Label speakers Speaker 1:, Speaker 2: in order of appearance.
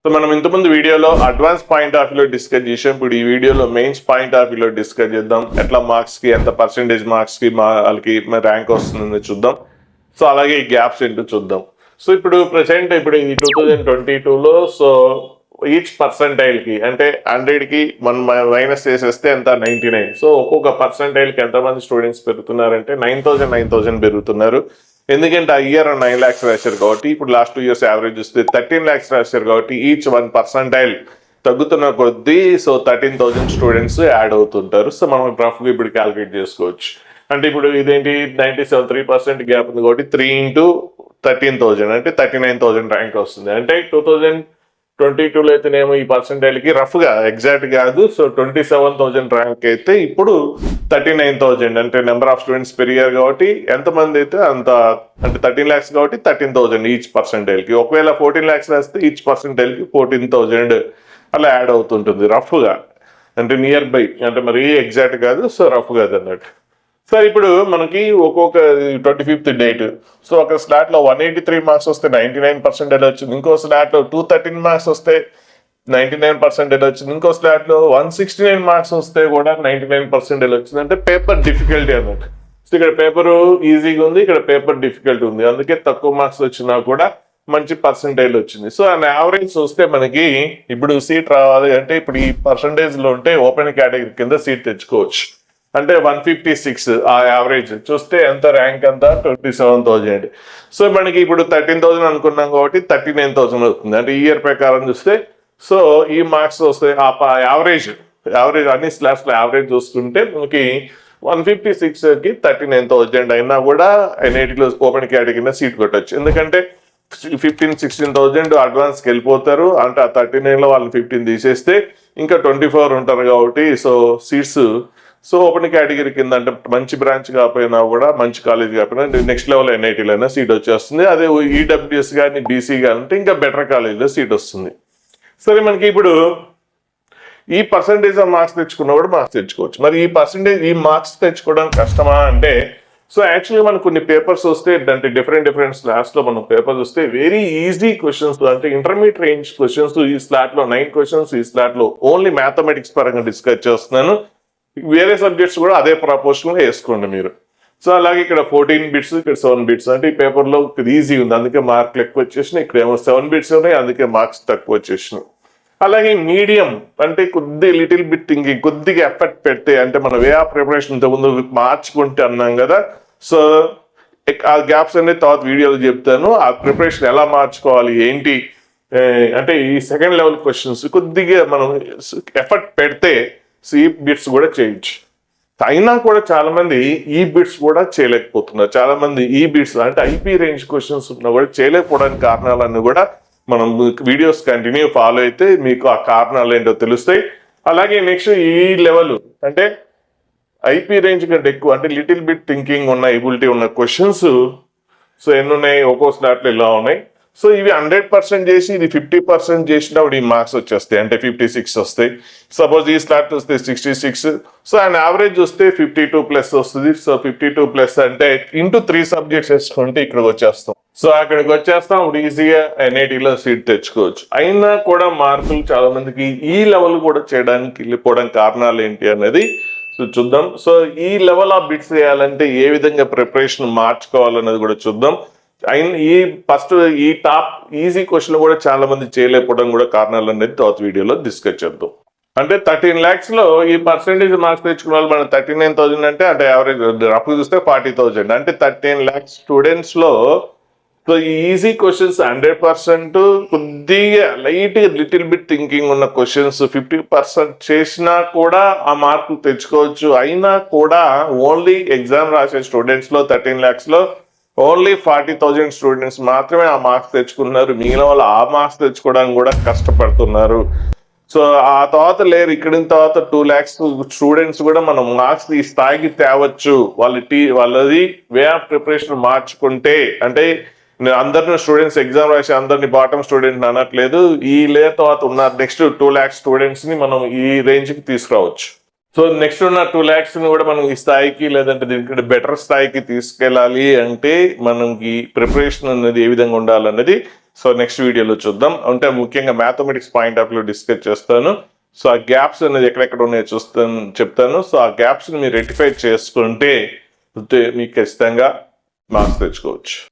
Speaker 1: So మనం ఇంతకుముందు వీడియోలో అడ్వాన్స్ పాయింట్ ఆఫ్ వ్యూలో డిస్కస్ చేసాం. ఇప్పుడు ఈ వీడియోలో మెయిన్స్ పాయింట్ ఆఫ్ వ్యూలో డిస్కస్ చేద్దాం. ఎట్లా మార్క్స్ కి ఎంత పర్సెంటేజ్ మార్క్స్ కి వాళ్ళకి ర్యాంక్ వస్తుందని చూద్దాం. సో అలాగే ఈ గ్యాప్స్ ఏంటో చూద్దాం. సో ఇప్పుడు ప్రెసెంట్ ఇప్పుడు ఈ 2022లో సో ఈచ్ పర్సెంటైల్ కి అంటే 100 కి మనం మైనస్ చేసేస్తే ఎంత 99. సో ఒక్కొక్క పర్సెంటైల్ కి ఎంతమంది స్టూడెంట్స్ పెరుగుతున్నారంటే 9,000 పెరుగుతున్నారు. ఎందుకంటే ఆ ఇయర్ 9 lakhs రాశారు కాబట్టి ఇప్పుడు లాస్ట్ 2 years యావరేజ్ చూస్తే 13 lakhs రాశారు కాబట్టి ఈచ్ 1 percentile తగ్గుతున్న కొద్దీ సో 13,000 స్టూడెంట్స్ యాడ్ అవుతుంటారు. సో మనం రఫ్గా ఇప్పుడు క్యాలిక్యులేట్ చేసుకోవచ్చు. అంటే ఇప్పుడు ఇదేంటి 97.3% గ్యాప్ ఉంది కాబట్టి 3 into 13,000 అంటే 39,000 ర్యాంక్ వస్తుంది. అంటే 2022లో అయితేనేమో ఈ పర్సెంటైల్ కి రఫ్ గా ఎగ్జాక్ట్ కాదు. సో 27,000 ర్యాంక్ అయితే ఇప్పుడు 39,000 అంటే నెంబర్ ఆఫ్ స్టూడెంట్స్ పెరిగారు కాబట్టి ఎంతమంది అయితే అంత అంటే 13 lakhs కాబట్టి 13,000 ఈచ్ పర్సెంటైల్ కి. ఒకవేళ 14 lakhs రాస్తే ఈచ్ పర్సెంటైల్ కి 14,000 అలా యాడ్ అవుతుంటుంది రఫ్ గా. అంటే నియర్ బై అంటే మరి ఎగ్జాక్ట్ కాదు. సో రఫ్ గా అన్నట్టు. సో ఇప్పుడు మనకి ఒక్కొక్క 25th డేట్ సో ఒక స్లాట్ లో 183 మార్క్స్ వస్తే 99% వచ్చింది. ఇంకో స్లాట్ లో 213 మార్క్స్ వస్తే 99% వచ్చింది. ఇంకో స్లాట్ లో 169 మార్క్స్ వస్తే కూడా 99% వచ్చింది. అంటే పేపర్ డిఫికల్టీ అన్నట్టు. సో ఇక్కడ పేపర్ ఈజీగా ఉంది, ఇక్కడ పేపర్ డిఫికల్టీ ఉంది. అందుకే తక్కువ మార్క్స్ వచ్చినా కూడా మంచి పర్సెంటైల్ వచ్చింది. సో అండ్ యావరేజ్ చూస్తే మనకి ఇప్పుడు సీట్ రావాలి అంటే ఇప్పుడు ఈ పర్సెంటేజ్ లో ఉంటే ఓపెన్ కేటగిరీ కింద సీట్ తెచ్చుకోవచ్చు. అంటే 156 ఆ యావరేజ్ చూస్తే ఎంత ర్యాంక్ అంతా 27,000. సో మనకి ఇప్పుడు 13,000 అనుకున్నాం కాబట్టి 39,000 అవుతుంది. అంటే ఇయర్ ప్రకారం చూస్తే సో ఈ మార్క్స్ వస్తే ఆ యావరేజ్ అన్ని స్లాట్స్ లో యావరేజ్ చూసుకుంటే మనకి 156కి 39,000 అయినా కూడా ఎన్ఐటీలో ఓపెన్ కేటగిరీ కింద సీట్ కొట్టచ్చు. ఎందుకంటే 15-16,000 అడ్వాన్స్కి వెళ్ళిపోతారు. అంటే ఆ 39లో వాళ్ళని 15 తీసేస్తే ఇంకా 24 ఉంటారు కాబట్టి so seats so open category కింద అంటే మంచి బ్రాంచ్ కాకపోయినా కూడా మంచి కాలేజ్ కాకపోయినా నెక్స్ట్ లెవెల్ ఎన్ఐటీలో అయినా సీట్ వచ్చేస్తుంది. అదే ఈడబ్ల్యూఎస్ కానీ బీసీ కానీ అంటే ఇంకా బెటర్ కాలేజ్లో సీట్ వస్తుంది. సరే మనకి ఇప్పుడు ఈ పర్సంటేజ్ ఆఫ్ మార్క్స్ తెచ్చుకున్నా కూడా మార్క్స్ తెచ్చుకోవచ్చు. మరి ఈ మార్క్స్ తెచ్చుకోవడానికి కష్టమా అంటే సో యాక్చువల్గా మనకు కొన్ని పేపర్స్ వస్తే అంటే డిఫరెంట్ స్లాట్స్ లో మనం పేపర్స్ వస్తే వెరీ ఈజీ క్వశ్చన్స్ అంటే ఇంటర్మీడియట్ రేంజ్ క్వశ్చన్స్ ఈ స్లాట్ లో 9 questions ఈ స్లాట్ లో ఓన్లీ మ్యాథమెటిక్స్ పరంగా డిస్కస్ చేస్తున్నాను. వేరే సబ్జెక్ట్స్ కూడా అదే ప్రపోర్షన్ వేసుకోండి మీరు. సో అలాగే ఇక్కడ 14 bits ఇక్కడ 7 bits అంటే ఈ పేపర్ లో ఈజీ ఉంది అందుకే మార్కులు ఎక్కువ వచ్చేసినాయి. ఇక్కడ ఏమో 7 bits ఉన్నాయి అందుకే మార్క్స్ తక్కువ వచ్చేసినాయి. అలాగే మీడియం అంటే కొద్ది లిటిల్ బిట్ థింకింగ్ కొద్దిగా ఎఫర్ట్ పెడితే అంటే మన వే ఆఫ్ ప్రిపరేషన్ ఇంతకుముందు మార్చుకుంటే అన్నాం కదా. సో ఆ గ్యాప్స్ అనేది తర్వాత వీడియోలో చెప్తాను. ఆ ప్రిపరేషన్ ఎలా మార్చుకోవాలి ఏంటి అంటే ఈ సెకండ్ లెవెల్ క్వశ్చన్స్ కొద్దిగా మనం ఎఫర్ట్ పెడితే ఈ బిట్స్ కూడా చేయొచ్చు. అయినా కూడా చాలా మంది ఈ బిట్స్ కూడా చేయలేకపోతున్నారు. చాలా మంది ఈ బిట్స్ అంటే ఐపీ రేంజ్ క్వశ్చన్స్ ఉన్నా కూడా చేయలేకపోవడానికి కారణాలన్నీ కూడా మనం వీడియోస్ కంటిన్యూ ఫాలో అయితే మీకు ఆ కారణాలు ఏంటో తెలుస్తాయి. అలాగే నెక్స్ట్ ఈ లెవెల్ అంటే ఐపీ రేంజ్ కంటే ఎక్కువ అంటే లిటిల్ బిట్ థింకింగ్ ఉన్న ఎబిలిటీ ఉన్న క్వశ్చన్స్ సో ఎన్ని ఉన్నాయి ఒక్కో స్లాట్లో ఇలా ఉన్నాయి. సో ఇవి 100% చేసి ఇది 50% చేసినప్పుడు ఈ మార్క్స్ వచ్చేస్తాయి అంటే 56 వస్తాయి. సపోజ్ ఈ స్లాట్ వస్తే 66 సో అండ్ యావరేజ్ వస్తే 52+ వస్తుంది. సో 52+ అంటే ఇంటూ 3 subjects వేసుకుంటే ఇక్కడికి వచ్చేస్తాం. సో అక్కడికి వచ్చేస్తాం ఇప్పుడు ఈజీగా ఎన్ఐటీలో సీట్ తెచ్చుకోవచ్చు. అయినా కూడా మార్కులు చాలా మందికి ఈ లెవెల్ కూడా చేయడానికి వెళ్ళిపోవడానికి కారణాలు ఏంటి అనేది సో చూద్దాం. సో ఈ లెవెల్ ఆఫ్ బిట్స్ చేయాలంటే ఏ విధంగా ప్రిపరేషన్ మార్చుకోవాలన్నది కూడా చూద్దాం. ఈ ఫస్ట్ ఈ టాప్ ఈజీ క్వశ్చన్ కూడా చాలా మంది చేయలేకపోవడం కూడా కారణాలు అనేది తర్వాత వీడియోలో డిస్కస్ చేద్దాం. అంటే 13 lakhs లో ఈ పర్సెంటేజ్ మార్క్స్ తెచ్చుకున్న వాళ్ళు మనం 39,000 అంటే యావరేజ్ రఫ్ చూస్తే 40,000 అంటే 13 lakhs స్టూడెంట్స్ లో సో ఈ ఈజీ క్వశ్చన్స్ 100% కొద్దిగా లైట్ లిటిల్ బిట్ థింకింగ్ ఉన్న క్వశ్చన్స్ 50% చేసినా కూడా ఆ మార్కులు తెచ్చుకోవచ్చు. అయినా కూడా ఓన్లీ ఎగ్జామ్ రాసే స్టూడెంట్స్ లో 13 lakhs లో ఓన్లీ 40,000 స్టూడెంట్స్ మాత్రమే ఆ మార్క్స్ తెచ్చుకున్నారు. మిగిలిన వాళ్ళు ఆ మార్క్స్ తెచ్చుకోవడానికి కూడా కష్టపడుతున్నారు. సో ఆ తర్వాత లేరు ఇక్కడ తర్వాత 2 lakhs స్టూడెంట్స్ కూడా మనం మార్క్స్ ఈ స్థాయికి తేవచ్చు. వాళ్ళది వే ఆఫ్ ప్రిపరేషన్ మార్చుకుంటే అంటే అందరిని స్టూడెంట్స్ ఎగ్జామ్ రాసి అందరిని బాటమ్ స్టూడెంట్ అనట్లేదు. ఈ తర్వాత ఉన్న నెక్స్ట్ 2 lakhs స్టూడెంట్స్ ని మనం ఈ రేంజ్ కి తీసుకురావచ్చు. సో నెక్స్ట్ ఉన్న 2 lakhs ని కూడా మనం ఈ స్థాయికి లేదంటే దీనికి బెటర్ స్థాయికి తీసుకెళ్ళాలి అంటే మనకి ప్రిపరేషన్ అనేది ఏ విధంగా ఉండాలన్నది సో నెక్స్ట్ వీడియోలో చూద్దాం. అంటే ముఖ్యంగా mathematics point of view discuss చేస్తాను. సో ఆ గ్యాప్స్ అనేది ఎక్కడెక్కడ ఉన్నాయో చెప్తాను. సో ఆ గ్యాప్స్ ని మీరు రెక్టిఫై చేసుకుంటే మీకు ఖచ్చితంగా మార్క్స్ తెచ్చుకోవచ్చు.